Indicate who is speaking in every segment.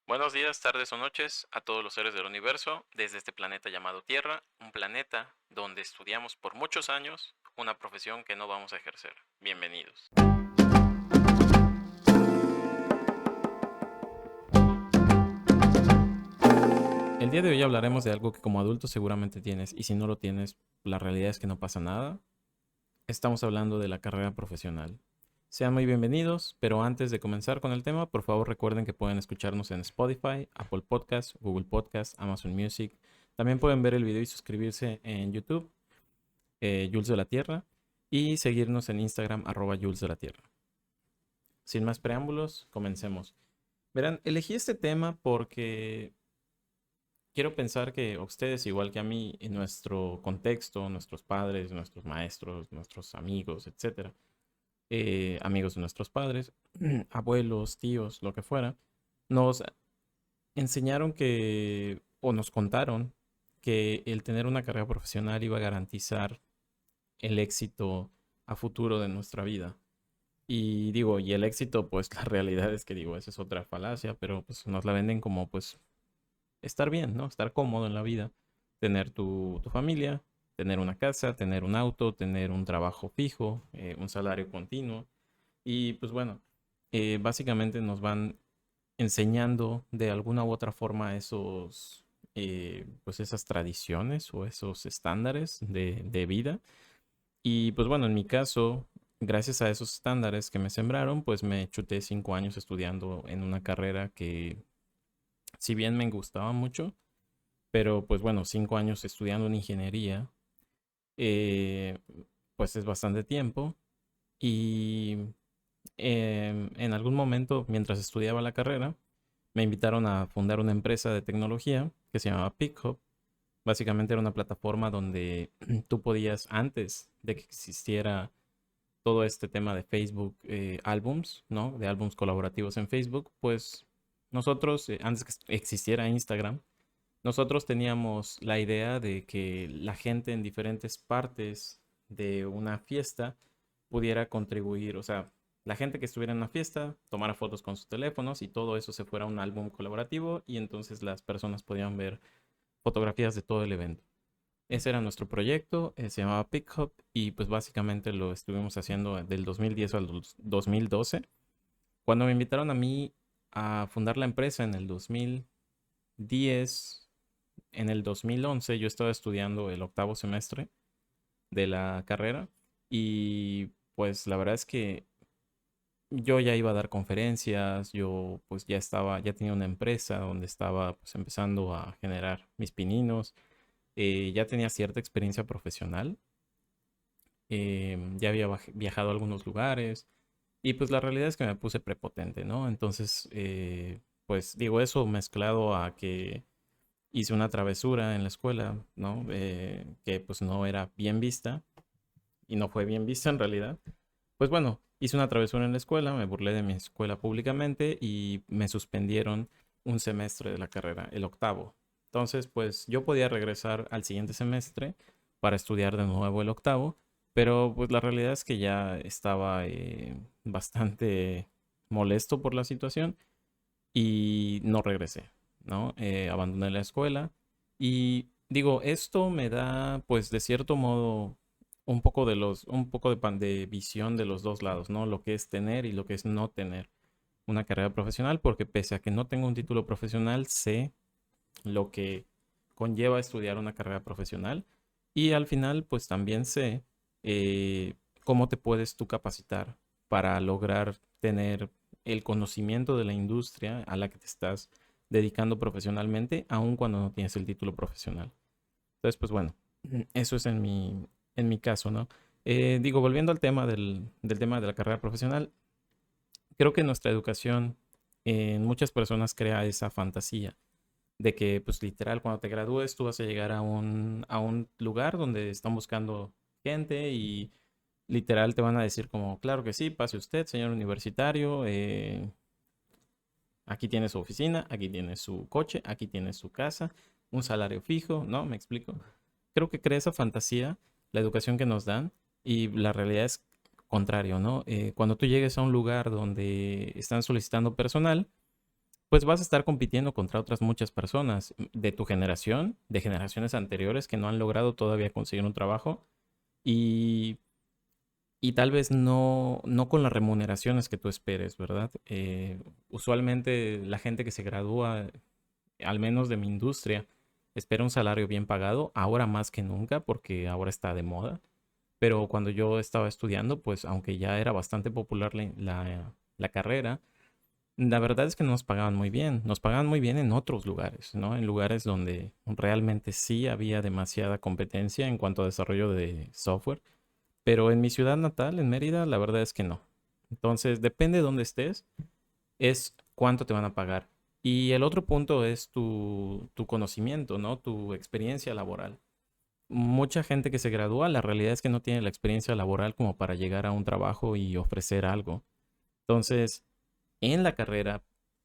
Speaker 1: Buenos días, tardes o noches a todos los seres del universo desde este planeta llamado Tierra, un planeta donde estudiamos por muchos años una profesión que no vamos a ejercer. Bienvenidos. El día de hoy hablaremos de algo que como adulto seguramente tienes y si no lo tienes, la realidad es que no pasa nada. Estamos hablando de la carrera profesional. Sean muy bienvenidos, pero antes de comenzar con el tema, por favor recuerden que pueden escucharnos en Spotify, Apple Podcasts, Google Podcasts, Amazon Music. También pueden ver el video y suscribirse en YouTube, Jules de la Tierra, y seguirnos en Instagram, @Jules de la Tierra. Sin más preámbulos, comencemos. Verán, elegí este tema porque quiero pensar que ustedes, igual que a mí, en nuestro contexto, nuestros padres, nuestros maestros, nuestros amigos, etcétera, amigos de nuestros padres, abuelos, tíos, lo que fuera, nos enseñaron que, o nos contaron que el tener una carrera profesional iba a garantizar el éxito a futuro de nuestra vida. Y digo, y el éxito, pues la realidad es que digo, esa es otra falacia, pero pues nos la venden como pues estar bien, ¿no? Estar cómodo en la vida, tener tu familia, tener una casa, tener un auto, tener un trabajo fijo, un salario continuo. Y pues bueno, básicamente nos van enseñando de alguna u otra forma esos, pues esas tradiciones o esos estándares de vida. Y pues bueno, en mi caso, gracias a esos estándares que me sembraron, pues me chuté 5 años estudiando en una carrera que, si bien me gustaba mucho, pero pues bueno, 5 años estudiando en ingeniería, eh, pues es bastante tiempo. Y en algún momento, mientras estudiaba la carrera, me invitaron a fundar una empresa de tecnología que se llamaba PickHub. Básicamente era una plataforma donde tú podías, antes de que existiera todo este tema de Facebook, álbums, ¿no? De álbums colaborativos en Facebook, pues nosotros, antes que existiera Instagram, nosotros teníamos la idea de que la gente en diferentes partes de una fiesta pudiera contribuir, o sea, la gente que estuviera en una fiesta tomara fotos con sus teléfonos y todo eso se fuera a un álbum colaborativo y entonces las personas podían ver fotografías de todo el evento. Ese era nuestro proyecto, se llamaba PickHub y pues básicamente lo estuvimos haciendo del 2010 al 2012. Cuando me invitaron a mí a fundar la empresa en el 2010, en el 2011 yo estaba estudiando el octavo semestre de la carrera y pues la verdad es que yo ya iba a dar conferencias, yo pues ya tenía una empresa donde estaba pues empezando a generar mis pininos, ya tenía cierta experiencia profesional, ya había viajado a algunos lugares y pues la realidad es que me puse prepotente, ¿no? Entonces, pues digo eso mezclado a que hice una travesura en la escuela, ¿no? Que pues no era bien vista y no fue bien vista en realidad. Pues bueno, hice una travesura en la escuela, me burlé de mi escuela públicamente y me suspendieron un semestre de la carrera, el octavo. Entonces, pues yo podía regresar al siguiente semestre para estudiar de nuevo el octavo, pero pues la realidad es que ya estaba bastante molesto por la situación y no regresé, ¿no? Abandoné la escuela y digo, esto me da, pues de cierto modo, un poco de visión de los dos lados, ¿no? Lo que es tener y lo que es no tener una carrera profesional, porque pese a que no tengo un título profesional, sé lo que conlleva estudiar una carrera profesional y al final, pues también sé eh, cómo te puedes tú capacitar para lograr tener el conocimiento de la industria a la que te estás dedicando profesionalmente, aun cuando no tienes el título profesional. Entonces, pues bueno, eso es en mi caso, ¿no? Digo, volviendo al tema del tema de la carrera profesional, creo que nuestra educación en muchas personas crea esa fantasía de que, pues literal, cuando te gradúes, tú vas a llegar a un lugar donde están buscando gente y literal te van a decir como, claro que sí, pase usted, señor universitario, aquí tiene su oficina, aquí tiene su coche, aquí tiene su casa, un salario fijo, ¿no? ¿Me explico? Creo que crea esa fantasía la educación que nos dan y la realidad es contrario, ¿no? Cuando tú llegues a un lugar donde están solicitando personal, pues vas a estar compitiendo contra otras muchas personas de tu generación, de generaciones anteriores que no han logrado todavía conseguir un trabajo y, y tal vez no con las remuneraciones que tú esperes, ¿verdad? Usualmente la gente que se gradúa, al menos de mi industria, espera un salario bien pagado, ahora más que nunca, porque ahora está de moda. Pero cuando yo estaba estudiando, pues aunque ya era bastante popular la carrera, la verdad es que no nos pagaban muy bien. Nos pagaban muy bien en otros lugares, ¿no? En lugares donde realmente sí había demasiada competencia en cuanto a desarrollo de software. Pero en mi ciudad natal, en Mérida, la verdad es que no. Entonces, depende de dónde estés, es cuánto te van a pagar. Y el otro punto es tu conocimiento, ¿no? Tu experiencia laboral. Mucha gente que se gradúa, la realidad es que no tiene la experiencia laboral como para llegar a un trabajo y ofrecer algo. Entonces, en la carrera,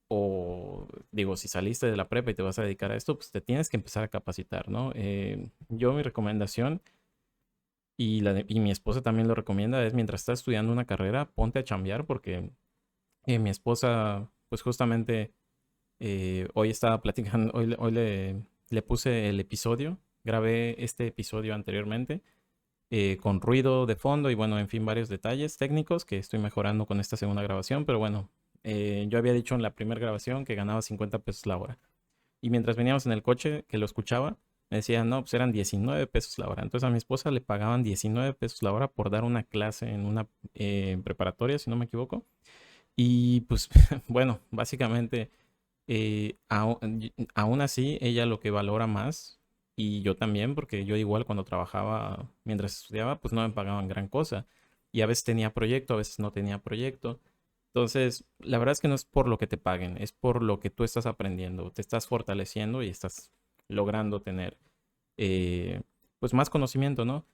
Speaker 1: o digo, si saliste de la prepa y te vas a dedicar a esto, pues te tienes que empezar a capacitar, ¿no? Yo mi recomendación, y mi esposa también lo recomienda, es mientras estás estudiando una carrera, ponte a chambear porque mi esposa, pues justamente hoy estaba platicando, le puse el episodio, grabé este episodio anteriormente con ruido de fondo y bueno, en fin, varios detalles técnicos que estoy mejorando con esta segunda grabación, pero bueno, yo había dicho en la primera grabación que ganaba 50 pesos la hora. Y mientras veníamos en el coche que lo escuchaba, me decía, no, pues eran 19 pesos la hora. Entonces a mi esposa le pagaban 19 pesos la hora por dar una clase en una preparatoria, si no me equivoco. Y pues bueno, básicamente, aún así, ella lo que valora más, y yo también, porque yo igual cuando trabajaba, mientras estudiaba, pues no me pagaban gran cosa. Y a veces tenía proyecto, a veces no tenía proyecto. Entonces, la verdad es que no es por lo que te paguen, es por lo que tú estás aprendiendo, te estás fortaleciendo y estás logrando tener, eh, pues más conocimiento, ¿no?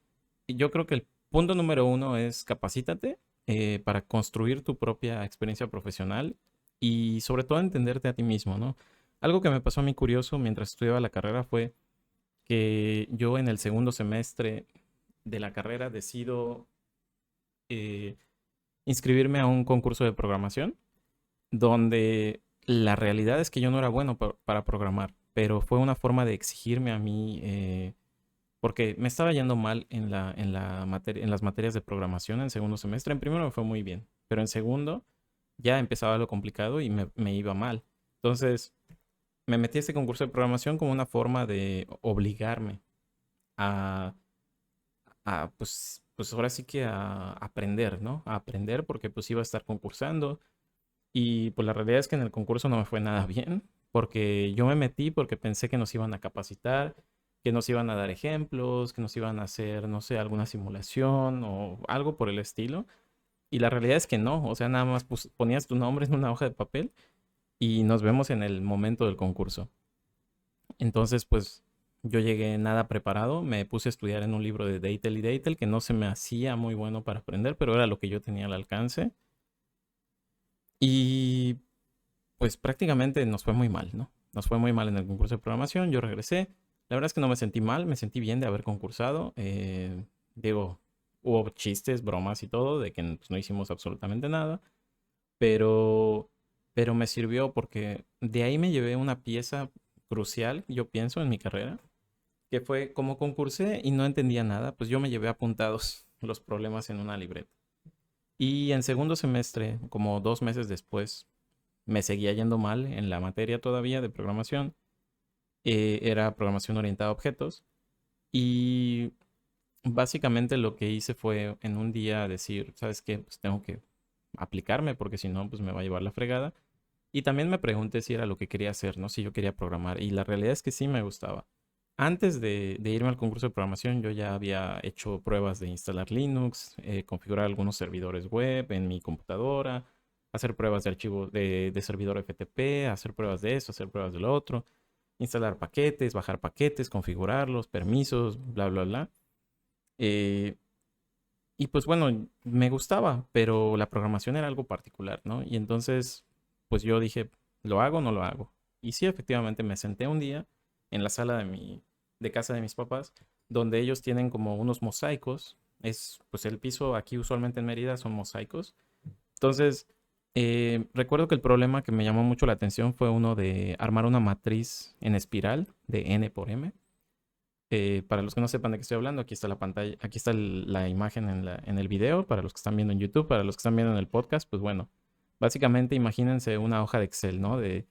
Speaker 1: Y yo creo que el punto número uno es capacítate para construir tu propia experiencia profesional y sobre todo entenderte a ti mismo, ¿no? Algo que me pasó a mí curioso mientras estudiaba la carrera fue que yo en el segundo semestre de la carrera decido eh, inscribirme a un concurso de programación donde la realidad es que yo no era bueno para programar, pero fue una forma de exigirme a mí porque me estaba yendo mal en las materias de programación en segundo semestre. En primero me fue muy bien, pero en segundo ya empezaba lo complicado y me iba mal. Entonces me metí a este concurso de programación como una forma de obligarme a, pues ahora sí que a aprender, ¿no? A aprender porque pues iba a estar concursando y pues la realidad es que en el concurso no me fue nada bien, porque yo me metí porque pensé que nos iban a capacitar, que nos iban a dar ejemplos, que nos iban a hacer, no sé, alguna simulación o algo por el estilo. Y la realidad es que no, o sea, nada más ponías tu nombre en una hoja de papel y nos vemos en el momento del concurso. Entonces, pues yo llegué nada preparado, me puse a estudiar en un libro de Deitel y Deitel que no se me hacía muy bueno para aprender, pero era lo que yo tenía al alcance. Y pues prácticamente nos fue muy mal, ¿no? Nos fue muy mal en el concurso de programación, yo regresé. La verdad es que no me sentí mal, me sentí bien de haber concursado. Digo, hubo chistes, bromas y todo, de que pues, no hicimos absolutamente nada, pero, pero me sirvió porque de ahí me llevé una pieza crucial, yo pienso, en mi carrera, que fue como concursé y no entendía nada, pues yo me llevé apuntados los problemas en una libreta. Y en segundo semestre, como 2 meses después, me seguía yendo mal en la materia todavía de programación. Era programación orientada a objetos. Y básicamente lo que hice fue en un día decir, ¿sabes qué? Pues tengo que aplicarme porque si no, pues me va a llevar la fregada. Y también me pregunté si era lo que quería hacer, ¿no? Si yo quería programar. Y la realidad es que sí me gustaba. Antes de irme al concurso de programación, yo ya había hecho pruebas de instalar Linux, configurar algunos servidores web en mi computadora, hacer pruebas de archivo de servidor FTP, hacer pruebas de eso, hacer pruebas de lo otro, instalar paquetes, bajar paquetes, configurarlos, permisos, bla, bla, bla. Eh, y pues bueno, me gustaba, pero la programación era algo particular, ¿no? Y entonces, pues yo dije, ¿lo hago o no lo hago? Y sí, efectivamente, me senté un día en la sala de casa de mis papás, donde ellos tienen como unos mosaicos. Pues el piso aquí usualmente en Mérida son mosaicos. Entonces, Recuerdo que el problema que me llamó mucho la atención fue uno de armar una matriz en espiral de n por m. Para los que no sepan de qué estoy hablando, aquí está la pantalla, aquí está la imagen en el video, para los que están viendo en YouTube, para los que están viendo en el podcast, pues bueno, básicamente imagínense una hoja de Excel, ¿no? De,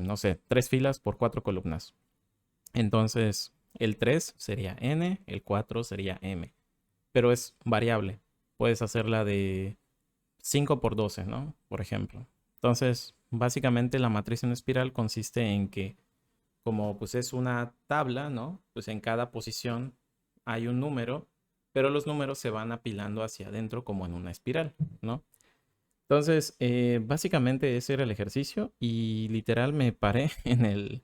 Speaker 1: no sé, 3 filas por 4 columnas. Entonces, el 3 sería n, el 4 sería m, pero es variable. Puedes hacerla de 5 por 12, ¿no? Por ejemplo. Entonces, básicamente la matriz en espiral consiste en que como pues es una tabla, ¿no? Pues en cada posición hay un número, pero los números se van apilando hacia adentro como en una espiral, ¿no? Entonces, básicamente ese era el ejercicio y literal me paré en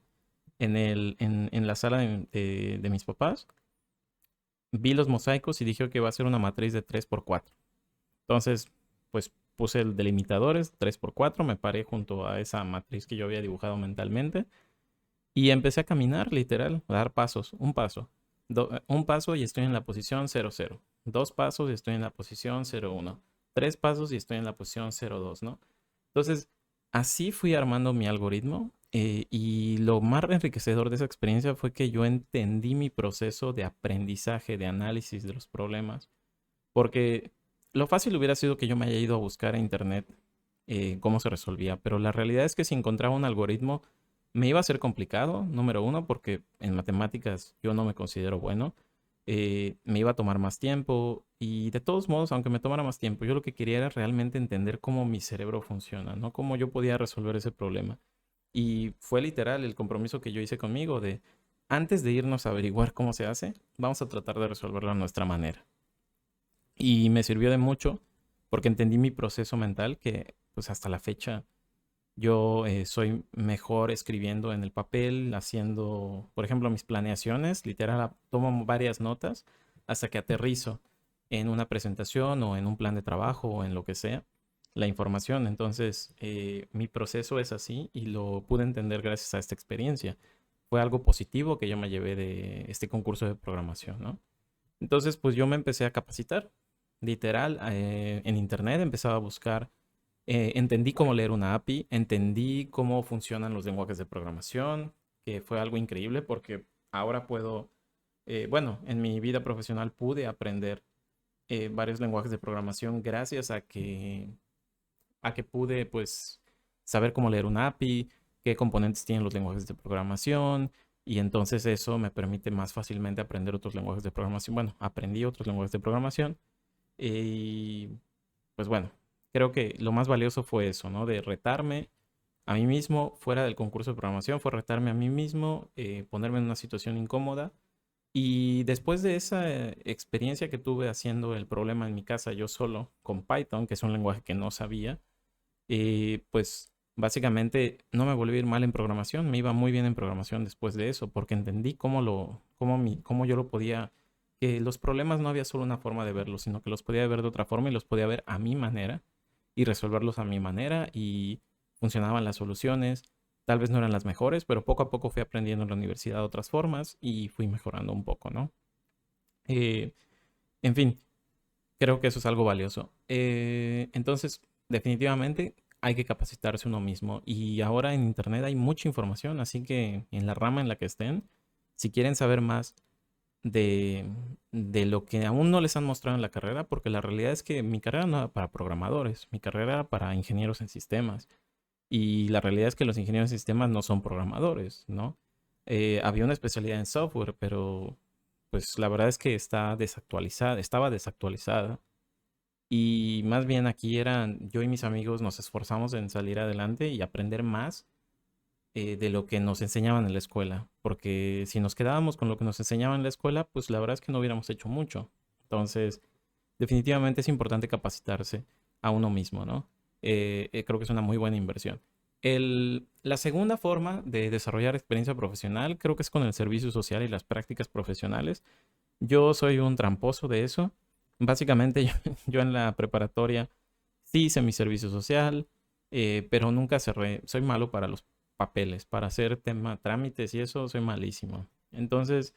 Speaker 1: la sala de mis papás, vi los mosaicos y dije que iba a ser una matriz de 3 por 4. Entonces, pues puse el delimitadores 3 por 4, me paré junto a esa matriz que yo había dibujado mentalmente. Y empecé a caminar, literal, a dar pasos, un paso. Un paso y estoy en la posición 0,0. 2 pasos y estoy en la posición 0,1. 3 pasos y estoy en la posición 0,2, ¿no? Entonces, así fui armando mi algoritmo. Y lo más enriquecedor de esa experiencia fue que yo entendí mi proceso de aprendizaje, de análisis de los problemas. Porque lo fácil hubiera sido que yo me haya ido a buscar en internet cómo se resolvía. Pero la realidad es que si encontraba un algoritmo me iba a ser complicado, número uno, porque en matemáticas yo no me considero bueno. Me iba a tomar más tiempo y de todos modos, aunque me tomara más tiempo, yo lo que quería era realmente entender cómo mi cerebro funciona, ¿no? Cómo yo podía resolver ese problema. Y fue literal el compromiso que yo hice conmigo de, antes de irnos a averiguar cómo se hace, vamos a tratar de resolverlo a nuestra manera. Y me sirvió de mucho porque entendí mi proceso mental que pues hasta la fecha yo soy mejor escribiendo en el papel, haciendo, por ejemplo, mis planeaciones. Literal, tomo varias notas hasta que aterrizo en una presentación o en un plan de trabajo o en lo que sea la información. Entonces, mi proceso es así y lo pude entender gracias a esta experiencia. Fue algo positivo que yo me llevé de este concurso de programación, ¿no? Entonces, pues yo me empecé a capacitar. Literal, en internet empezaba a buscar, entendí cómo leer una API, entendí cómo funcionan los lenguajes de programación, que fue algo increíble porque ahora puedo, bueno, en mi vida profesional pude aprender varios lenguajes de programación gracias a que pude, pues, saber cómo leer una API, qué componentes tienen los lenguajes de programación, y entonces eso me permite más fácilmente aprender otros lenguajes de programación. Bueno, aprendí otros lenguajes de programación y pues bueno, creo que lo más valioso fue eso, ¿no? De retarme a mí mismo fuera del concurso de programación, fue retarme a mí mismo, ponerme en una situación incómoda. Y después de esa experiencia que tuve haciendo el problema en mi casa yo solo con Python, que es un lenguaje que no sabía, pues básicamente no me volví a ir mal en programación, me iba muy bien en programación después de eso, porque entendí cómo yo lo podía, que los problemas no había solo una forma de verlos, sino que los podía ver de otra forma y los podía ver a mi manera y resolverlos a mi manera y funcionaban las soluciones. Tal vez no eran las mejores, pero poco a poco fui aprendiendo en la universidad otras formas y fui mejorando un poco, ¿no? Eh, en fin, creo que eso es algo valioso. Entonces, definitivamente hay que capacitarse uno mismo. Y ahora en Internet hay mucha información, así que en la rama en la que estén, si quieren saber más de, de lo que aún no les han mostrado en la carrera, porque la realidad es que mi carrera no era para programadores, mi carrera era para ingenieros en sistemas. Y la realidad es que los ingenieros en sistemas no son programadores, ¿no? Había una especialidad en software, pero pues la verdad es que está desactualizada, estaba desactualizada. Y más bien aquí eran, yo y mis amigos nos esforzamos en salir adelante y aprender más de lo que nos enseñaban en la escuela. Porque si nos quedábamos con lo que nos enseñaban en la escuela, pues la verdad es que no hubiéramos hecho mucho. Entonces, definitivamente es importante capacitarse a uno mismo, ¿no? Creo que es una muy buena inversión. La segunda forma de desarrollar experiencia profesional creo que es con el servicio social y las prácticas profesionales. Yo soy un tramposo de eso. Básicamente, yo en la preparatoria sí hice mi servicio social, pero nunca cerré. Soy malo para los papeles, para hacer trámites y eso, soy malísimo. Entonces,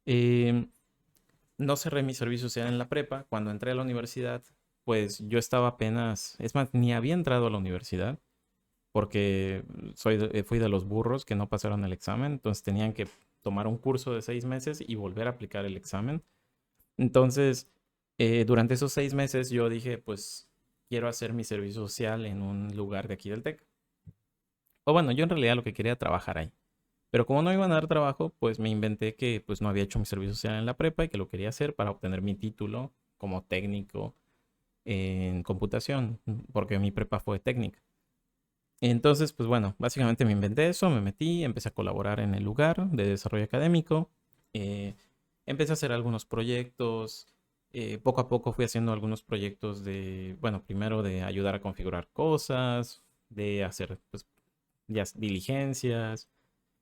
Speaker 1: no cerré mi servicio social en la prepa. Cuando entré a la universidad, pues yo estaba apenas, es más, ni había entrado a la universidad porque fui de los burros que no pasaron el examen, entonces tenían que tomar un curso de 6 meses y volver a aplicar el examen. Entonces, durante esos 6 meses yo dije, pues quiero hacer mi servicio social en un lugar de aquí del TEC. O bueno, yo en realidad lo que quería era trabajar ahí. Pero como no iban a dar trabajo, pues me inventé que pues no había hecho mi servicio social en la prepa y que lo quería hacer para obtener mi título como técnico en computación, porque mi prepa fue técnica. Entonces, pues bueno, básicamente me inventé eso, me metí, empecé a colaborar en el lugar de desarrollo académico, eh, empecé a hacer algunos proyectos, poco a poco fui haciendo algunos proyectos de, bueno, primero de ayudar a configurar cosas, de hacer pues ya diligencias,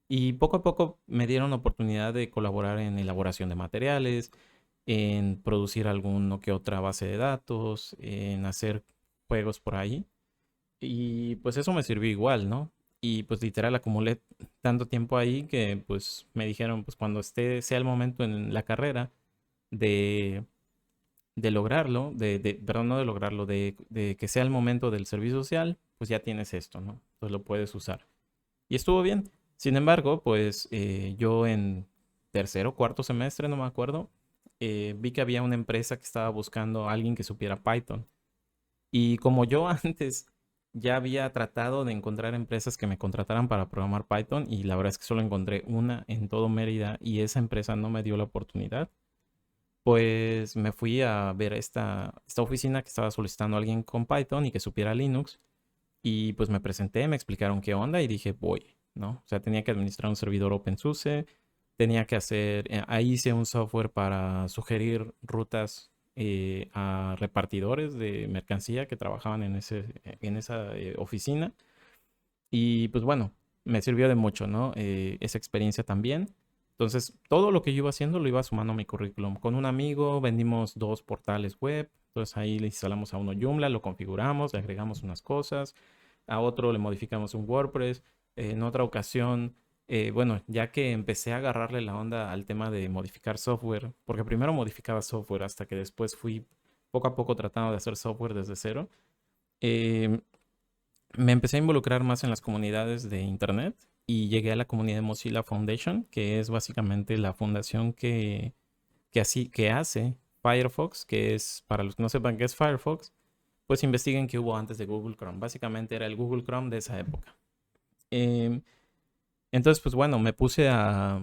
Speaker 1: y poco a poco me dieron la oportunidad de colaborar en elaboración de materiales, en producir alguno que otra base de datos, en hacer juegos por ahí. Y pues eso me sirvió igual, ¿no? Y pues literal acumulé tanto tiempo ahí que pues me dijeron, pues cuando sea el momento en la carrera de, de lograrlo, perdón, no de lograrlo, de que sea el momento del servicio social, pues ya tienes esto, ¿no? Pues lo puedes usar. Y estuvo bien. Sin embargo, pues yo en tercero, cuarto semestre, no me acuerdo, vi que había una empresa que estaba buscando a alguien que supiera Python. Y como yo antes ya había tratado de encontrar empresas que me contrataran para programar Python y la verdad es que solo encontré una en todo Mérida y esa empresa no me dio la oportunidad, pues me fui a ver esta oficina que estaba solicitando a alguien con Python y que supiera Linux y pues me presenté, me explicaron qué onda y dije voy, ¿no? O sea, tenía que administrar un servidor OpenSUSE, tenía que hacer, ahí hice un software para sugerir rutas a repartidores de mercancía que trabajaban en esa oficina. Y pues bueno, me sirvió de mucho, ¿no? Esa experiencia también. Entonces, todo lo que yo iba haciendo lo iba sumando a mi currículum. Con un amigo vendimos 2 portales web. Entonces ahí le instalamos a uno Joomla, lo configuramos, le agregamos unas cosas. A otro le modificamos un WordPress. En otra ocasión, bueno, ya que empecé a agarrarle la onda al tema de modificar software, porque primero modificaba software hasta que después fui poco a poco tratando de hacer software desde cero. em, Me empecé a involucrar más en las comunidades de Internet y llegué a la comunidad de Mozilla Foundation, que es básicamente la fundación que hace Firefox, que es, para los que no sepan qué es Firefox, pues investiguen qué hubo antes de Google Chrome. Básicamente era el Google Chrome de esa época. Em, entonces, pues bueno, me puse a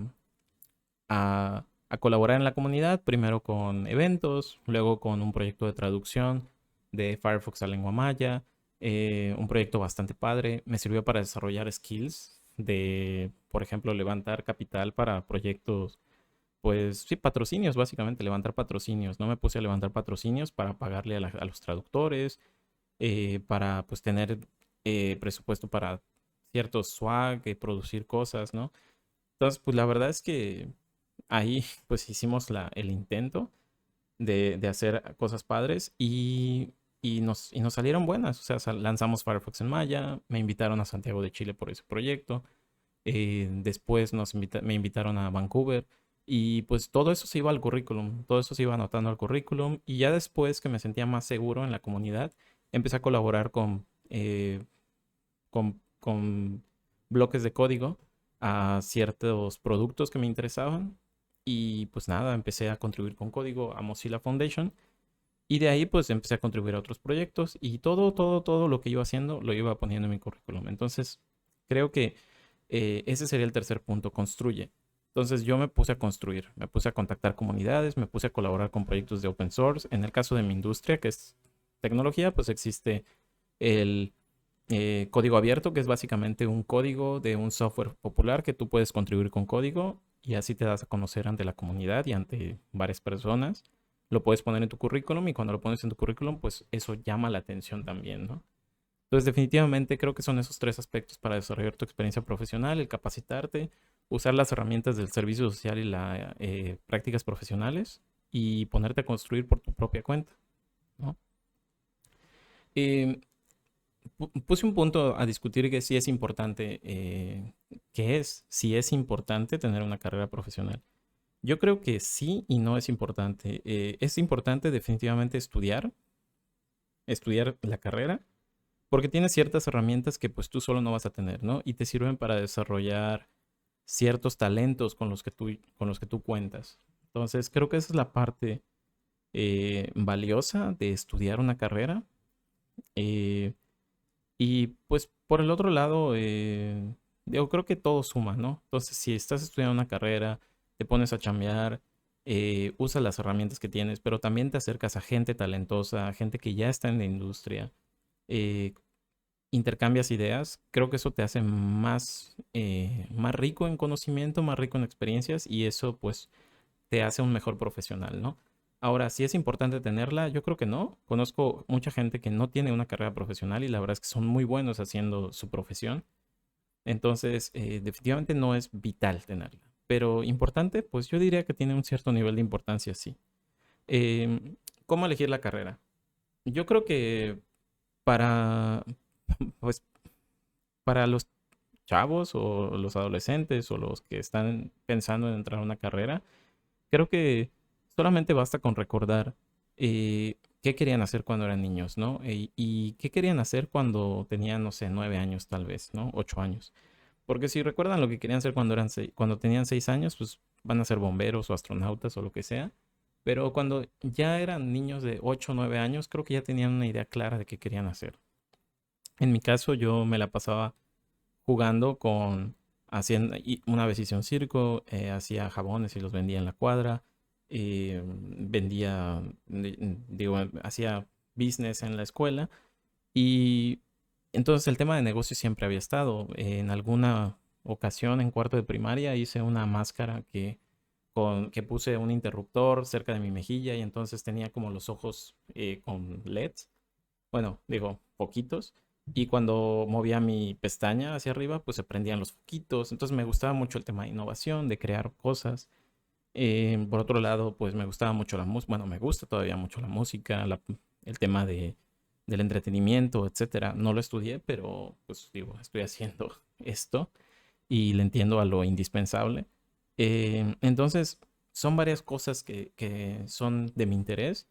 Speaker 1: colaborar en la comunidad, primero con eventos, luego con un proyecto de traducción de Firefox a lengua maya, un proyecto bastante padre. Me sirvió para desarrollar skills de, por ejemplo, levantar capital para proyectos, pues sí, patrocinios, básicamente, levantar patrocinios. No me puse a levantar patrocinios para pagarle a los traductores, para pues tener presupuesto para ciertos swag, producir cosas, ¿no? Entonces, pues la verdad es que ahí pues hicimos el intento de hacer cosas padres y nos salieron buenas. O sea, lanzamos Firefox en Maya, me invitaron a Santiago de Chile por ese proyecto, después me invitaron a Vancouver y pues todo eso se iba al currículum, todo eso se iba anotando al currículum y ya después que me sentía más seguro en la comunidad, empecé a colaborar con bloques de código a ciertos productos que me interesaban. Y pues nada, empecé a contribuir con código a Mozilla Foundation. Y de ahí pues empecé a contribuir a otros proyectos y todo lo que iba haciendo lo iba poniendo en mi currículum. Entonces, creo que ese sería el tercer punto, construye. Entonces yo me puse a construir, me puse a contactar comunidades, me puse a colaborar con proyectos de open source. En el caso de mi industria, que es tecnología, pues existe el código abierto, que es básicamente un código de un software popular que tú puedes contribuir con código y así te das a conocer ante la comunidad y ante varias personas. Lo puedes poner en tu currículum y cuando lo pones en tu currículum, pues eso llama la atención también, ¿no? Entonces, definitivamente creo que son esos 3 aspectos para desarrollar tu experiencia profesional: el capacitarte, usar las herramientas del servicio social y las prácticas profesionales y ponerte a construir por tu propia cuenta, ¿no? Em, Puse un punto a discutir que sí es importante, si es importante tener una carrera profesional. Yo creo que sí y no es importante. Es importante definitivamente estudiar, estudiar la carrera, porque tienes ciertas herramientas que pues tú solo no vas a tener, ¿no? Y te sirven para desarrollar ciertos talentos con los que tú cuentas. Entonces, creo que esa es la parte valiosa de estudiar una carrera. Eh, y pues por el otro lado, digo, creo que todo suma, ¿no? Entonces, si estás estudiando una carrera, te pones a chambear, usas las herramientas que tienes, pero también te acercas a gente talentosa, a gente que ya está en la industria, eh, intercambias ideas, creo que eso te hace más rico en conocimiento, más rico en experiencias y eso pues te hace un mejor profesional, ¿no? Ahora, si es importante tenerla, yo creo que no. Conozco mucha gente que no tiene una carrera profesional y la verdad es que son muy buenos haciendo su profesión. Entonces, definitivamente no es vital tenerla. Pero importante, pues yo diría que tiene un cierto nivel de importancia, sí. Em, ¿Cómo elegir la carrera? Yo creo que para, pues, para los chavos o los adolescentes o los que están pensando en entrar a una carrera, creo que solamente basta con recordar qué querían hacer cuando eran niños, ¿no? Y qué querían hacer cuando tenían, no sé, 9 años tal vez, ¿no? 8 años. Porque si recuerdan lo que querían hacer cuando tenían 6 años, pues van a ser bomberos o astronautas o lo que sea. Pero cuando ya eran niños de 8 o 9 años, creo que ya tenían una idea clara de qué querían hacer. En mi caso, yo me la pasaba jugando haciendo, una vez hice un circo, hacía jabones y los vendía en la cuadra, vendía, digo, hacía business en la escuela y entonces el tema de negocio siempre había estado. En alguna ocasión en cuarto de primaria hice una máscara que puse un interruptor cerca de mi mejilla y entonces tenía como los ojos con LEDs, bueno, digo, poquitos. Y cuando movía mi pestaña hacia arriba, pues se prendían los foquitos. Entonces me gustaba mucho el tema de innovación, de crear cosas. Por otro lado, pues me gustaba mucho la música. Bueno, me gusta todavía mucho la música, el tema del entretenimiento, etcétera. No lo estudié, pero pues digo, estoy haciendo esto y le entiendo a lo indispensable. Entonces, son varias cosas que son de mi interés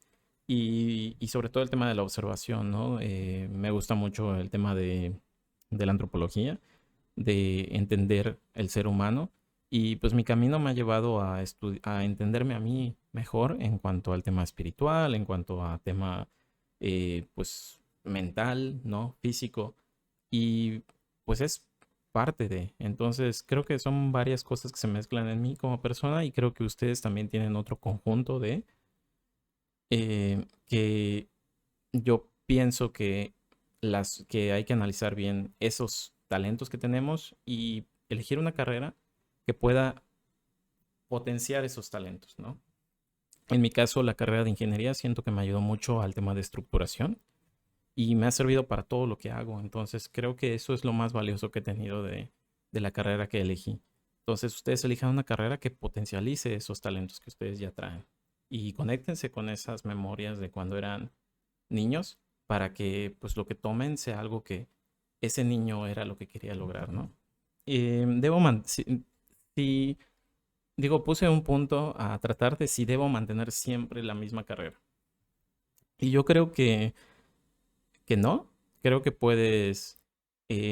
Speaker 1: y sobre todo el tema de la observación, ¿no? Me gusta mucho el tema de la antropología, de entender el ser humano y pues mi camino me ha llevado a entenderme a mí mejor en cuanto al tema espiritual, en cuanto a tema pues mental, ¿no? Físico y pues es parte de. Entonces creo que son varias cosas que se mezclan en mí como persona y creo que ustedes también tienen otro conjunto que yo pienso que hay que analizar bien esos talentos que tenemos y elegir una carrera que pueda potenciar esos talentos, ¿no? En mi caso, la carrera de ingeniería siento que me ayudó mucho al tema de estructuración y me ha servido para todo lo que hago. Entonces, creo que eso es lo más valioso que he tenido de la carrera que elegí. Entonces, ustedes elijan una carrera que potencialice esos talentos que ustedes ya traen y conéctense con esas memorias de cuando eran niños para que pues lo que tomen sea algo que ese niño era lo que quería lograr, ¿no? Si, digo, puse un punto a tratar de si debo mantener siempre la misma carrera. Y yo creo que no. Creo que puedes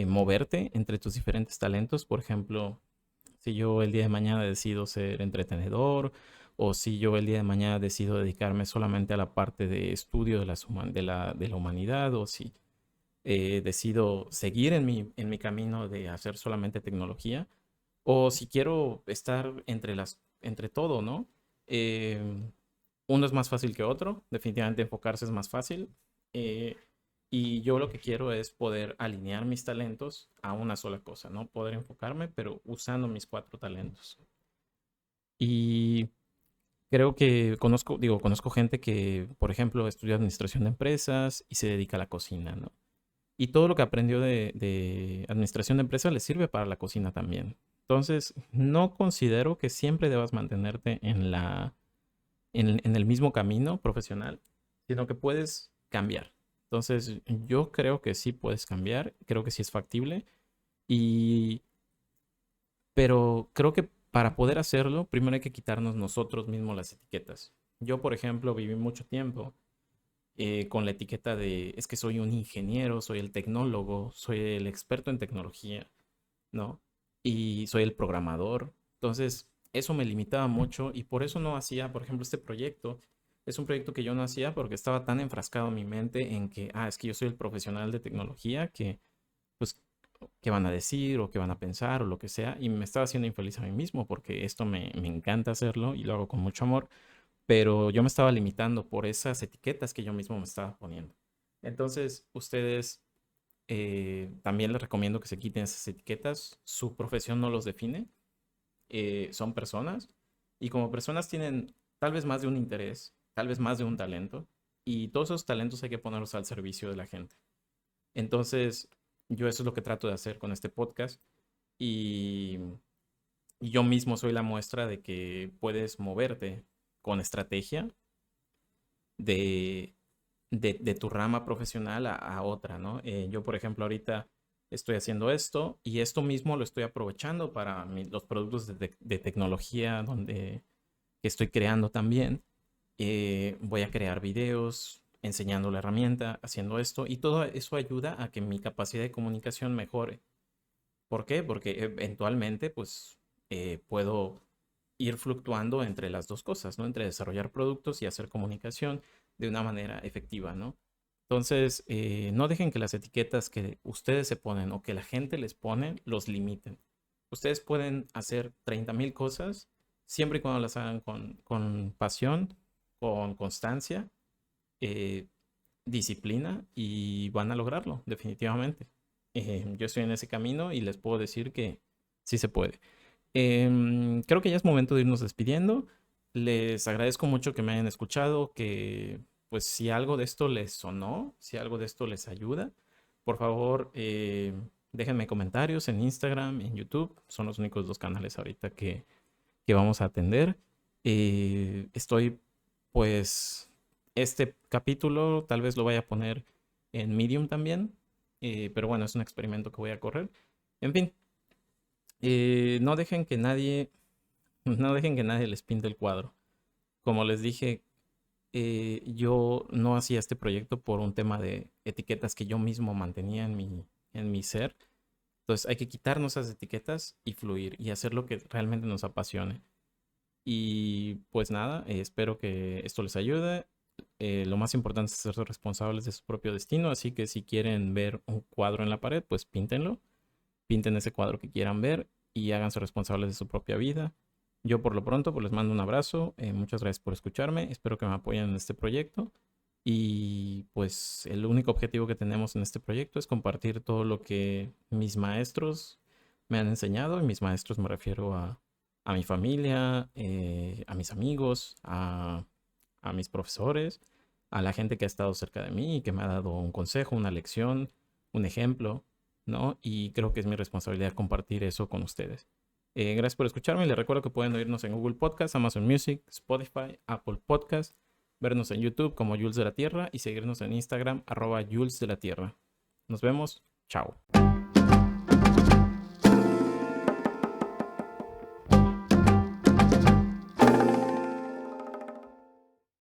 Speaker 1: moverte entre tus diferentes talentos. Por ejemplo, si yo el día de mañana decido ser entretenedor o si yo el día de mañana decido dedicarme solamente a la parte de estudio de la humanidad o si decido seguir en mi camino de hacer solamente tecnología o si quiero estar entre todo, ¿no? Eh, Uno es más fácil que otro, definitivamente enfocarse es más fácil. eh, y yo lo que quiero es poder alinear mis talentos a una sola cosa, ¿no? Poder enfocarme, pero usando mis cuatro talentos. Y creo que conozco gente que, por ejemplo, estudia administración de empresas y se dedica a la cocina, ¿no? Y todo lo que aprendió de administración de empresas le sirve para la cocina también. Entonces, no considero que siempre debas mantenerte en el mismo camino profesional, sino que puedes cambiar. Entonces, yo creo que sí puedes cambiar, creo que sí es factible, y, pero creo que para poder hacerlo, primero hay que quitarnos nosotros mismos las etiquetas. Yo, por ejemplo, viví mucho tiempo. con la etiqueta de es que soy un ingeniero, soy el tecnólogo, soy el experto en tecnología, ¿no? Y soy el programador. Entonces, eso me limitaba mucho y por eso no hacía, por ejemplo, este proyecto. Es un proyecto que yo no hacía porque estaba tan enfrascado en mi mente en que, es que yo soy el profesional de tecnología que, pues, qué van a decir o qué van a pensar o lo que sea. Y me estaba haciendo infeliz a mí mismo porque esto me encanta hacerlo y lo hago con mucho amor, pero yo me estaba limitando por esas etiquetas que yo mismo me estaba poniendo. Entonces, ustedes también les recomiendo que se quiten esas etiquetas. Su profesión no los define, son personas y como personas tienen tal vez más de un interés, tal vez más de un talento y todos esos talentos hay que ponerlos al servicio de la gente. Entonces, yo eso es lo que trato de hacer con este podcast y yo mismo soy la muestra de que puedes moverte con estrategia de, de tu rama profesional a otra, ¿no? Yo, por ejemplo, ahorita estoy haciendo esto y esto mismo lo estoy aprovechando para los productos de tecnología donde que estoy creando también. Voy a crear videos enseñando la herramienta, haciendo esto y todo eso ayuda a que mi capacidad de comunicación mejore. ¿Por qué? Porque eventualmente, pues, puedo ir fluctuando entre las dos cosas, ¿no? Entre desarrollar productos y hacer comunicación de una manera efectiva, ¿no? Entonces, no dejen que las etiquetas que ustedes se ponen o que la gente les pone los limiten. Ustedes pueden hacer 30,000 cosas siempre y cuando las hagan con pasión, con constancia, eh, disciplina y van a lograrlo, definitivamente. Yo estoy en ese camino y les puedo decir que sí se puede. Creo que ya es momento de irnos despidiendo. Les agradezco mucho que me hayan escuchado, que pues si algo de esto les sonó, si algo de esto les ayuda, por favor déjenme comentarios en Instagram, en YouTube. Son los únicos dos canales ahorita que vamos a atender. Estoy pues este capítulo tal vez lo vaya a poner en Medium también, pero bueno, es un experimento que voy a correr. En fin, no dejen que nadie, no dejen que nadie les pinte el cuadro. Como les dije, yo no hacía este proyecto por un tema de etiquetas que yo mismo mantenía en mi ser. Entonces hay que quitarnos esas etiquetas y fluir y hacer lo que realmente nos apasione. Y pues nada, espero que esto les ayude. Lo más importante es ser responsables de su propio destino, así que si quieren ver un cuadro en la pared, pues píntenlo, pinten ese cuadro que quieran ver y háganse responsables de su propia vida. Yo por lo pronto pues les mando un abrazo, muchas gracias por escucharme, espero que me apoyen en este proyecto y pues el único objetivo que tenemos en este proyecto es compartir todo lo que mis maestros me han enseñado y mis maestros me refiero a mi familia, a mis amigos, a mis profesores, a la gente que ha estado cerca de mí y que me ha dado un consejo, una lección, un ejemplo, ¿no? Y creo que es mi responsabilidad compartir eso con ustedes. Gracias por escucharme y les recuerdo que pueden oírnos en Google Podcast, Amazon Music, Spotify, Apple Podcast, vernos en YouTube como Jules de la Tierra y seguirnos en Instagram @Jules de la Tierra. Nos vemos, chao.